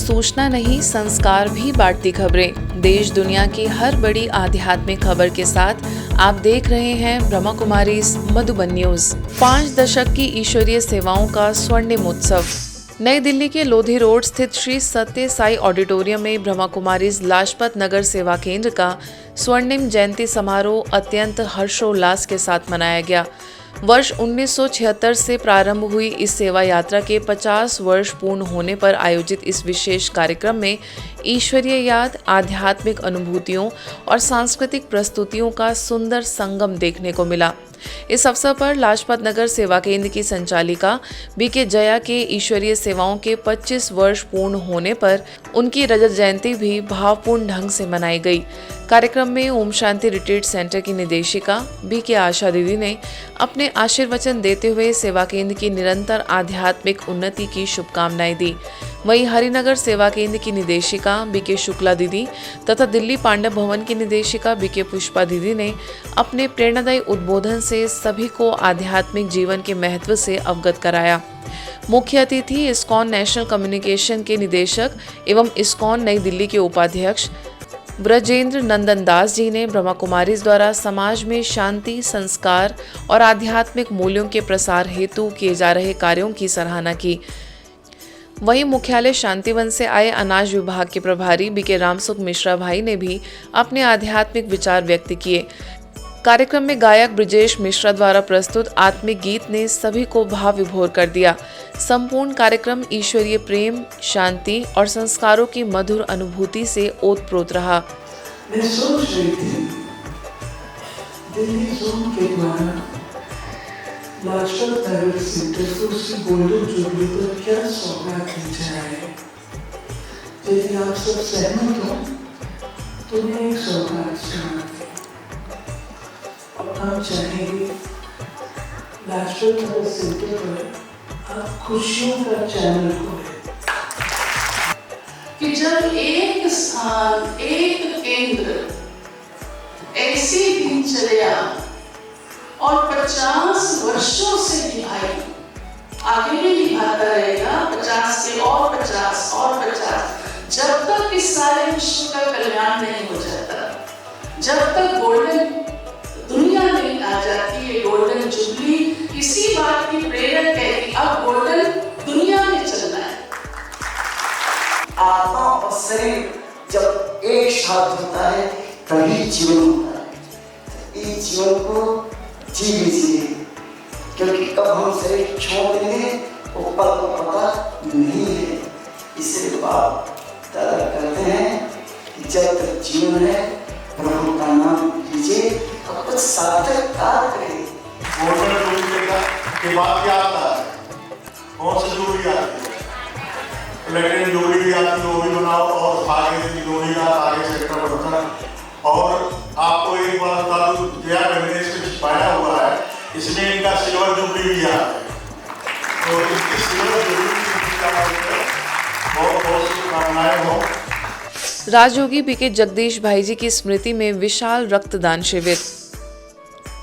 सूचना नहीं, संस्कार भी बांटती खबरें। देश दुनिया की हर बड़ी आध्यात्मिक खबर के साथ आप देख रहे हैं ब्रह्मा कुमारीज मधुबन न्यूज। 5 दशक की ईश्वरीय सेवाओं का स्वर्णिम उत्सव। नई दिल्ली के लोधी रोड स्थित श्री सत्य साई ऑडिटोरियम में ब्रह्मा कुमारीज लाजपत नगर सेवा केंद्र का स्वर्णिम जयंती समारोह अत्यंत हर्षोल्लास के साथ मनाया गया। वर्ष 1976 से प्रारंभ हुई इस सेवा यात्रा के 50 वर्ष पूर्ण होने पर आयोजित इस विशेष कार्यक्रम में ईश्वरीय याद, आध्यात्मिक अनुभूतियों और सांस्कृतिक प्रस्तुतियों का सुंदर संगम देखने को मिला। इस अवसर पर लाजपत नगर सेवा केंद्र की संचालिका बीके जया के ईश्वरीय सेवाओं के 25 वर्ष पूर्ण होने पर उनकी रजत जयंती भी भावपूर्ण ढंग से मनाई गई। कार्यक्रम में ओम शांति रिट्रीट सेंटर की निदेशिका बीके आशा दीदी ने अपने आशीर्वचन देते हुए सेवा केंद्र की निरंतर आध्यात्मिक उन्नति की शुभकामनाएं दी। वहीं हरिनगर सेवा केंद्र की निदेशिका बीके शुक्ला दीदी तथा दिल्ली पांडव भवन की निदेशिका बीके पुष्पा दीदी ने अपने प्रेरणादायी उद्बोधन से सभी को आध्यात्मिक जीवन के महत्व से अवगत कराया। मुख्य अतिथि इस्कॉन नेशनल कम्युनिकेशन के निदेशक एवं इस्कॉन नई दिल्ली के उपाध्यक्ष ब्रजेंद्र नंदन दास जी ने ब्रह्मा कुमारीज द्वारा समाज में शांति, संस्कार और आध्यात्मिक मूल्यों के प्रसार हेतु किए जा रहे कार्यों की सराहना की। वहीं मुख्यालय शांतिवन से आए अनाज विभाग के प्रभारी बीके रामसुख मिश्रा भाई ने भी अपने आध्यात्मिक विचार व्यक्त किए। कार्यक्रम में गायक ब्रिजेश मिश्रा द्वारा प्रस्तुत आत्मिक गीत ने सभी को भाव विभोर कर दिया। संपूर्ण कार्यक्रम ईश्वरीय प्रेम, शांति और संस्कारों की मधुर अनुभूति से ओतप्रोत रहा। मैं सोच रही थी, दिल्ली जोन के द्वारा लाजपत नगर सेंटर को उसकी गोल्डन जुबली पर क्या सौगात दी जाए। यदि आप सब सहमत हो तो मैं एक सौगात सुनाती। हम चाहेंगे लाजपत नगर सेंटर पर आप खुशियों का चैनल खोलें कि जब एक स्थान, एक केंद्र ऐसी दिनचर्या और 50 वर्षों से निभाई, आगे भी निभाता रहेगा, 50 के और 50 और 50, जब तक इस सारे विश्व का कल्याण नहीं हो जाता, जब तक गोल्डन दुनिया नहीं आ जाती है। गोल्डन जुबली इसी बात की प्रेरक है कि अब गोल्डन दुनिया में चलना है। आत्मा और शरीर जब एक साथ होता है तभी जीवन होता है। इस जीवन को जी लीजिए, क्योंकि कब हम शरीर छोड़ देंगे वो पल को पता नहीं है। इसलिए बात करते हैं कि जब तक जीवन है प्रभु का नाम लीजिए और कुछ सार्थक कार्य करें। गोल्डन जुबली के बाद क्या आता है? कौन सी जुबली आती है? प्लेटिनम जुबली भी आती है, वो भी बनाओ और आगे की जुबली का आगे सेक्टर बढ़ता है। और आपको एक बात बता दूं, जया मैंने इसमें छुपाया हुआ है, इसमें इनका सिल्वर जुबली भी आता है। तो इनकी सिल्वर जुबली बहुत बहुत शुभकामनाएं हो। राजयोगी बीके जगदीश भाई जी की स्मृति में विशाल रक्तदान शिविर।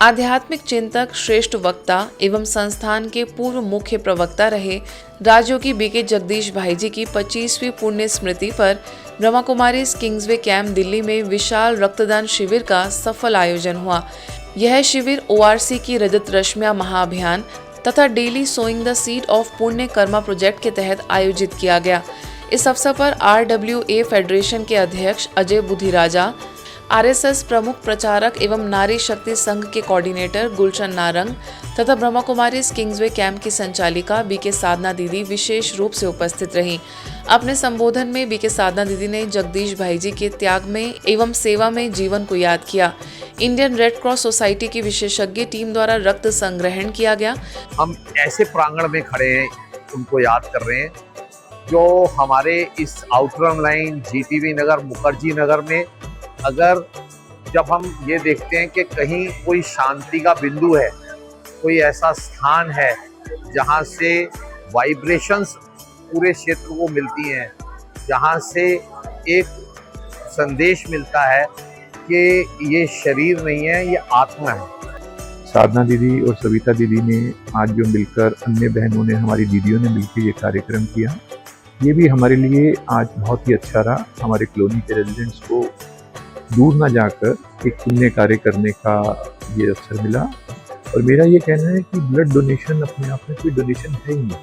आध्यात्मिक चिंतक, श्रेष्ठ वक्ता एवं संस्थान के पूर्व मुख्य प्रवक्ता रहे राजयोगी बीके जगदीश भाई जी की 25वीं पुण्य स्मृति पर ब्रह्मा कुमारीज किंग्सवे कैंप दिल्ली में विशाल रक्तदान शिविर का सफल आयोजन हुआ। यह शिविर ORC की रजत रश्मियां महाअभियान तथा daily sowing the seed of पुण्य कर्मा प्रोजेक्ट के तहत आयोजित किया गया। इस अवसर पर RWA फेडरेशन के अध्यक्ष अजय बुधिराजा, RSS प्रमुख प्रचारक एवं नारी शक्ति संघ के कोऑर्डिनेटर गुलशन नारंग तथा ब्रह्मा कुमारीज किंग्सवे कैंप की संचालिका बीके साधना दीदी विशेष रूप से उपस्थित रहीं। अपने संबोधन में बीके साधना दीदी ने जगदीश भाई जी के त्याग में एवं सेवा में जीवन को याद किया। इंडियन रेड क्रॉस सोसाइटी की विशेषज्ञ टीम द्वारा रक्त संग्रहण किया गया। हम ऐसे प्रांगण में खड़े हैं, उनको याद कर रहे हैं जो हमारे इस आउटरम लाइन GTV नगर, मुखर्जी नगर में अगर जब हम ये देखते हैं कि कहीं कोई शांति का बिंदु है, कोई ऐसा स्थान है जहाँ से वाइब्रेशंस पूरे क्षेत्र को मिलती हैं, जहाँ से एक संदेश मिलता है कि ये शरीर नहीं है, ये आत्मा है। साधना दीदी और सविता दीदी ने आज जो मिलकर, अन्य बहनों ने, हमारी दीदियों ने मिलकर ये कार्यक्रम किया, ये भी हमारे लिए आज बहुत ही अच्छा रहा। हमारे कॉलोनी के रेजिडेंट्स को दूर ना जाकर एक पुण्य कार्य करने का ये अवसर मिला। और मेरा ये कहना है कि ब्लड डोनेशन अपने आप में कोई डोनेशन है ही नहीं,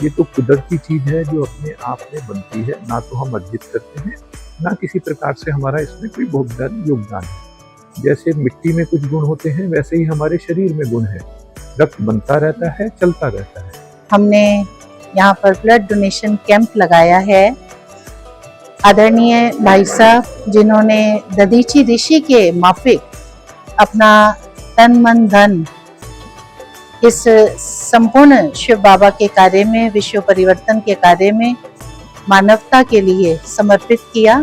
ये तो कुदरती चीज़ है जो अपने आप में बनती है, ना तो हम अर्जित करते हैं, ना किसी प्रकार से हमारा इसमें कोई बहुत ज़्यादा योगदान है। जैसे मिट्टी में कुछ गुण होते हैं, वैसे ही हमारे शरीर में गुण है। रक्त बनता रहता है, चलता रहता है। हमने यहाँ पर ब्लड डोनेशन कैंप लगाया है। आदरणीय भाई साहब जिन्होंने दधीची ऋषि के माफिक अपना तन मन धन इस संपूर्ण शिव बाबा के कार्य में, विश्व परिवर्तन के कार्य में, मानवता के लिए समर्पित किया।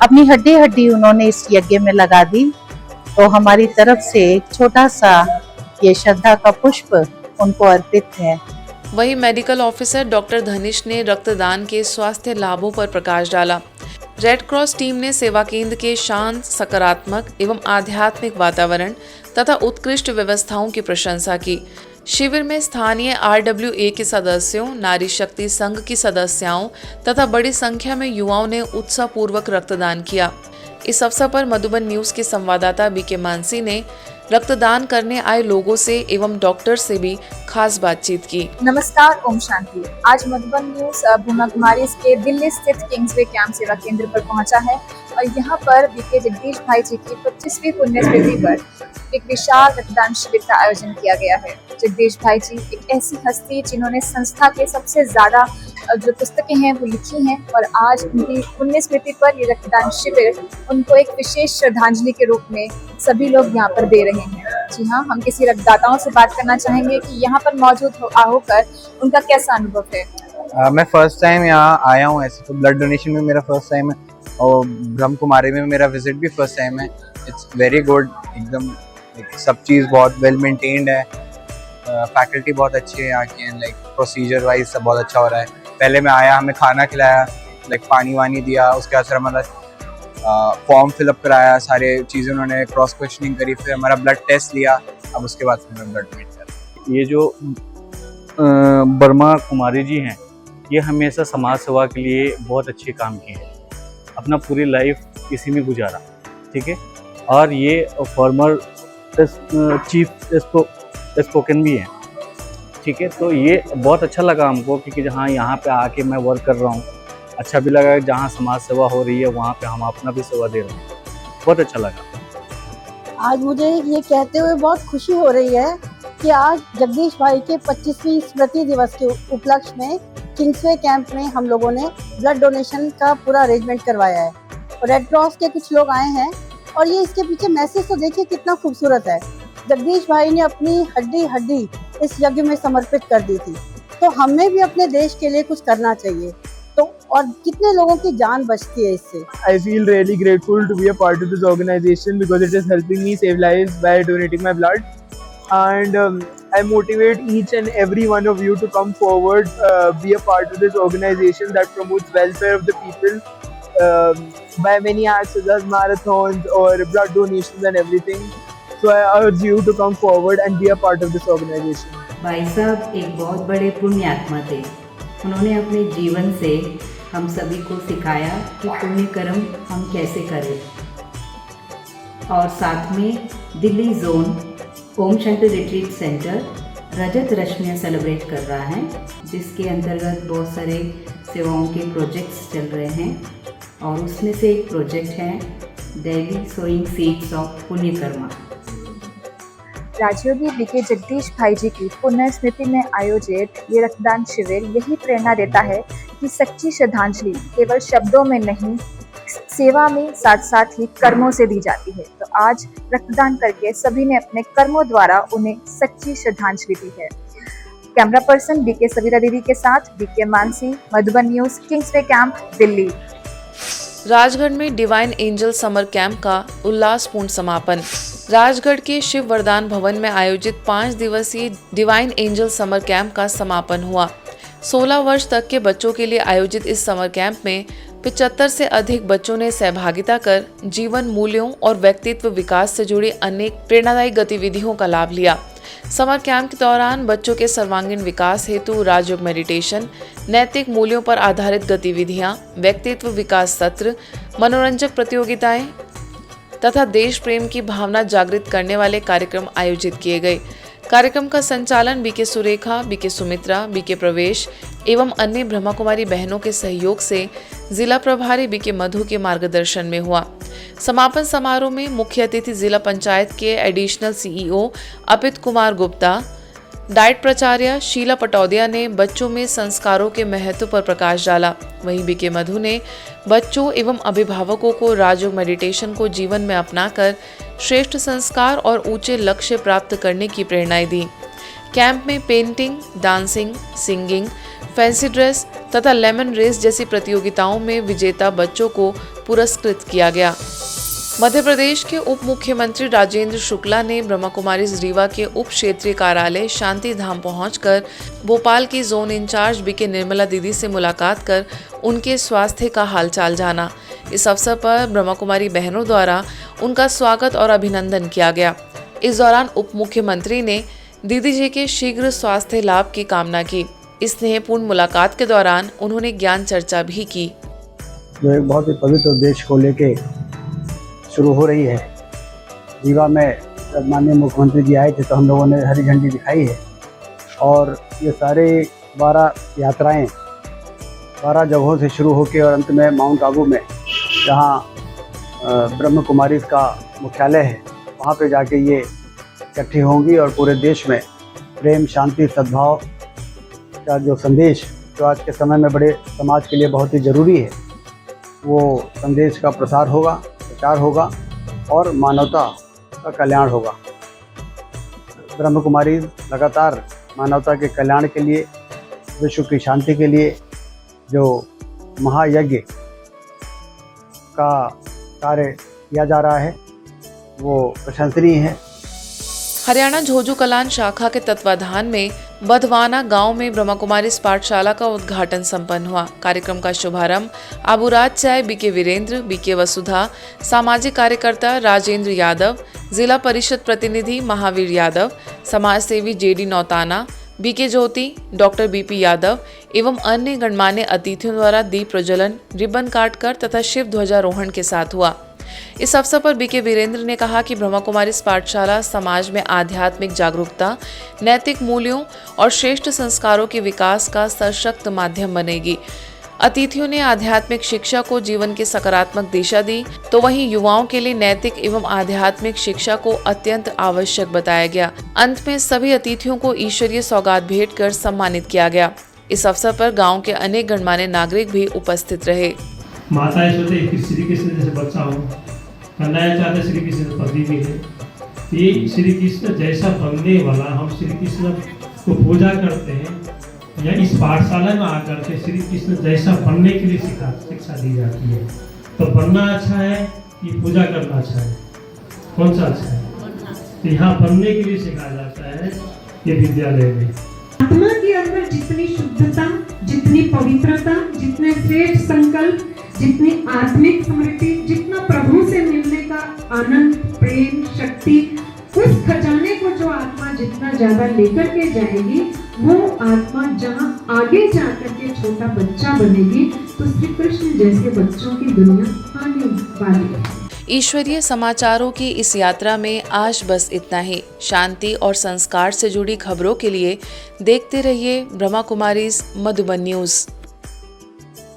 अपनी हड्डी हड्डी उन्होंने इस यज्ञ में लगा दी। तो हमारी तरफ से एक छोटा सा ये श्रद्धा का पुष्प उनको अर्पित है। वहीं मेडिकल ऑफिसर डॉक्टर धनिश ने रक्तदान के स्वास्थ्य लाभों पर प्रकाश डाला। रेड क्रॉस टीम ने सेवा केंद्र के शांत, सकारात्मक एवं आध्यात्मिक वातावरण तथा उत्कृष्ट व्यवस्थाओं की प्रशंसा की। शिविर में स्थानीय RWA के सदस्यों, नारी शक्ति संघ की सदस्याओं तथा बड़ी संख्या में युवाओं ने उत्साहपूर्वक रक्तदान किया। इस अवसर पर मधुबन न्यूज के संवाददाता BK मानसी ने रक्तदान करने आए लोगों से एवं डॉक्टर से भी खास बातचीत की। नमस्कार, ओम शांति। आज मधुबन न्यूज ब्रह्मा कुमारी के दिल्ली स्थित किंग्सवे कैंप सेवा केंद्र पर पहुंचा है और यहाँ पर BK जगदीश भाई जी की 25वीं पुण्यस्मृति पर एक विशाल रक्तदान शिविर का आयोजन किया गया है। जगदीश भाई जी एक ऐसी हस्ती जिन्होंने संस्था के सबसे ज्यादा जो पुस्तकें हैं वो लिखी हैं और आज उनकी पुण्यस्मृति पर ये रक्तदान शिविर उनको एक विशेष श्रद्धांजलि के रूप में सभी लोग यहाँ पर दे रहे हैं। जी हाँ, हम किसी रक्तदाताओं से बात करना चाहेंगे कि यहाँ पर मौजूद होकर उनका कैसा अनुभव है। मैं फर्स्ट टाइम यहाँ आया हूँ। ऐसे तो ब्लड डोनेशन में मेरा फर्स्ट टाइम है और ब्रह्म कुमारी में मेरा विजिट भी फर्स्ट टाइम है। इट्स वेरी गुड, एकदम सब चीज़ बहुत वेल मेंटेन्ड है। फैकल्टी बहुत अच्छी है यहाँ की, लाइक प्रोसीजर वाइज सब बहुत अच्छा हो रहा है। पहले मैं आया, हमें खाना खिलाया, लाइक पानी वानी दिया, उसके बाद फिर हमारा फॉर्म फिलअप कराया, सारे चीज़ें उन्होंने क्रॉस क्वेश्चनिंग करी, फिर हमारा ब्लड टेस्ट लिया, अब उसके बाद फिर मैं ब्लड डोनेट कर। ये जो ब्रह्मा कुमारी जी हैं, ये हमेशा समाज सेवा के लिए बहुत अच्छे काम किए हैं, अपना पूरी लाइफ इसी में गुजारा, ठीक है। और ये फॉर्मर चीफ स्पोकन भी हैं, ठीक है। तो ये बहुत अच्छा लगा हमको क्योंकि जहाँ यहाँ पे आके मैं वर्क कर रहा हूँ, अच्छा भी लगा। जहाँ समाज सेवा हो रही है वहाँ पे हम अपना भी सेवा दे रहे हैं, बहुत अच्छा लगा। आज मुझे ये कहते हुए बहुत खुशी हो रही है कि आज जगदीश भाई के 25वीं स्मृति दिवस के उपलक्ष्य में किंग्सवे कैंप में हम लोगों ने ब्लड डोनेशन का पूरा अरेंजमेंट करवाया है और रेड क्रॉस के कुछ लोग आए हैं। और ये इसके पीछे मैसेज तो देखिए कितना खूबसूरत है। जगदीश भाई ने अपनी हड्डी हड्डी इस यज्ञ में समर्पित कर दी थी, तो हमें भी अपने देश के लिए कुछ करना चाहिए। तो और कितने लोगों की जान बचती है इससे। I feel really grateful to be a part of this organization because it is helping me save lives by donating my blood, and I motivate each and every one of you to come forward, be a part of this organization that promotes welfare of the people by many acts such as marathons or blood donations and everything. So I urge you to come forward and be a part of this organization. भाई साहब एक बहुत बड़े पुण्य आत्मा थे। उन्होंने अपने जीवन से हम सभी को सिखाया कि पुण्य कर्म हम कैसे करें। और साथ में Delhi zone Om Shanti retreat centre रजत रश्मियाँ सेलिब्रेट कर रहा है, जिसके अंतर्गत बहुत सारे सेवाओं के प्रोजेक्ट्स चल रहे हैं और उसमें से एक प्रोजेक्ट है डेली सोइंग सीड्स ऑफ पुण्यकर्मा। राजयोगी BK जगदीश भाई जी की पुण्य स्मृति में आयोजित ये रक्तदान शिविर यही प्रेरणा देता है कि सच्ची श्रद्धांजलि केवल शब्दों में नहीं, सेवा में साथ साथ ही कर्मों से दी जाती है। तो आज रक्तदान करके सभी ने अपने कर्मों द्वारा उन्हें सच्ची श्रद्धांजलि दी है। कैमरा पर्सन BK सविता दीदी के साथ BK Mansi, Madhuban news, Kingsway camp, Delhi. Rajgarh में डिवाइन एंजल समर कैंप का उल्लासपूर्ण समापन। राजगढ़ के शिव वरदान भवन में आयोजित 5 दिवसीय डिवाइन एंजल समर कैंप का समापन हुआ। 16 वर्ष तक के बच्चों के लिए आयोजित इस समर कैंप में 75 से अधिक बच्चों ने सहभागिता कर जीवन मूल्यों और व्यक्तित्व विकास से जुड़ी अनेक प्रेरणादायी गतिविधियों का लाभ लिया। समर कैंप के दौरान बच्चों के सर्वांगीण विकास हेतु राजयोग मेडिटेशन, नैतिक मूल्यों पर आधारित गतिविधियां, व्यक्तित्व विकास सत्र, मनोरंजक प्रतियोगिताएं तथा देश प्रेम की भावना जागृत करने वाले कार्यक्रम आयोजित किए गए। कार्यक्रम का संचालन BK Surekha, BK Sumitra, BK Pravesh एवं अन्य ब्रह्मा कुमारी बहनों के सहयोग से जिला प्रभारी बीके मधु के मार्गदर्शन में हुआ। समापन समारोह में मुख्य अतिथि जिला पंचायत के additional CEO Apit Kumar Gupta, DIET प्राचार्य शीला पटौदिया ने बच्चों में संस्कारों के महत्व पर प्रकाश डाला। वहीं बीके मधु ने बच्चों एवं अभिभावकों को राजयोग मेडिटेशन को जीवन में अपनाकर श्रेष्ठ संस्कार और ऊंचे लक्ष्य प्राप्त करने की प्रेरणाएं दी। कैंप में painting, dancing, singing, fancy dress तथा लेमन रेस जैसी प्रतियोगिताओं में विजेता बच्चों को पुरस्कृत किया गया। मध्य प्रदेश के उप मुख्यमंत्री राजेंद्र शुक्ला ने ब्रह्मा कुमारीज रीवा के उप क्षेत्रीय कार्यालय शांति धाम पहुंचकर भोपाल की जोन इंचार्ज बीके निर्मला दीदी से मुलाकात कर उनके स्वास्थ्य का हालचाल जाना। इस अवसर पर ब्रह्मा कुमारी बहनों द्वारा उनका स्वागत और अभिनंदन किया गया। इस दौरान उप मुख्यमंत्री ने दीदी जी के शीघ्र स्वास्थ्य लाभ की कामना की। इस स्नेहपूर्ण मुलाकात के दौरान उन्होंने ज्ञान चर्चा भी की। जो एक बहुत ही पवित्र उद्देश्य को लेके शुरू हो रही है। रीवा में जब माननीय मुख्यमंत्री जी आए थे तो हम लोगों ने हरी झंडी दिखाई है और ये सारे 12 यात्राएं 12 जगहों से शुरू होकर और अंत में माउंट आबू में जहाँ ब्रह्म कुमारीज का मुख्यालय है वहाँ पे जाके ये इकट्ठी होंगी और पूरे देश में प्रेम, शांति, सद्भाव का जो संदेश जो आज के समय में बड़े समाज के लिए बहुत ही ज़रूरी है वो संदेश का प्रसार होगा, प्रचार होगा और मानवता का कल्याण होगा। ब्रह्म कुमारी लगातार मानवता के कल्याण के लिए, विश्व की शांति के लिए जो महायज्ञ का कार्य किया जा रहा है वो प्रशंसनीय है। हरियाणा झोझू कलान शाखा के तत्वाधान में बधवाना गांव में ब्रह्मा कुमारीज पाठशाला का उद्घाटन संपन्न हुआ। कार्यक्रम का शुभारंभ आबूराज चाय बीके वीरेंद्र, बीके वसुधा, सामाजिक कार्यकर्ता राजेंद्र यादव, जिला परिषद प्रतिनिधि महावीर यादव, समाज सेवी जेडी नौताना, बीके ज्योति, डॉक्टर बीपी यादव एवं अन्य गणमान्य अतिथियों द्वारा दीप प्रज्वलन, रिबन काटकर तथा शिव ध्वजारोहण के साथ हुआ। इस अवसर पर बीके वीरेंद्र ने कहा कि ब्रह्मा कुमारीज पाठशाला समाज में आध्यात्मिक जागरूकता, नैतिक मूल्यों और श्रेष्ठ संस्कारों के विकास का सशक्त माध्यम बनेगी। अतिथियों ने आध्यात्मिक शिक्षा को जीवन की सकारात्मक दिशा दी, तो वहीं युवाओं के लिए नैतिक एवं आध्यात्मिक शिक्षा को अत्यंत आवश्यक बताया गया। अंत में सभी अतिथियों को ईश्वरीय सौगात भेंट कर सम्मानित किया गया। इस अवसर पर गाँव के अनेक गणमान्य नागरिक भी उपस्थित रहे। माताएं सोचते श्री कृष्ण जैसे बच्चा हो, कन्याएं चाहते श्री कृष्ण पति भी है। ये श्री कृष्ण जैसा बनने वाला हम श्री कृष्ण को पूजा करते हैं या इस पाठशाला में आकर के श्री कृष्ण जैसा बनने के लिए शिक्षा दी जाती है। तो बनना अच्छा है कि पूजा करना अच्छा है? कौन सा अच्छा है? तो यहाँ बनने के लिए सिखाया जाता है ये विद्यालय में। आत्मा के अंदर जितनी शुद्धता, जितनी पवित्रता, जितने श्रेष्ठ संकल्प, जितनी आत्मिक स्मृति, जितना प्रभु से मिलने का आनंद, प्रेम, शक्ति, उस खजाने को जो आत्मा जितना ज्यादा लेकर के जाएगी वो आत्मा जहाँ आगे जाकर के छोटा बच्चा बनेगी तो श्री कृष्ण जैसे बच्चों की दुनिया आने वाली है। ईश्वरीय समाचारों की इस यात्रा में आज बस इतना ही। शांति और संस्कार से जुड़ी खबरों के लिए देखते रहिए ब्रह्मा कुमारीज मधुबन न्यूज।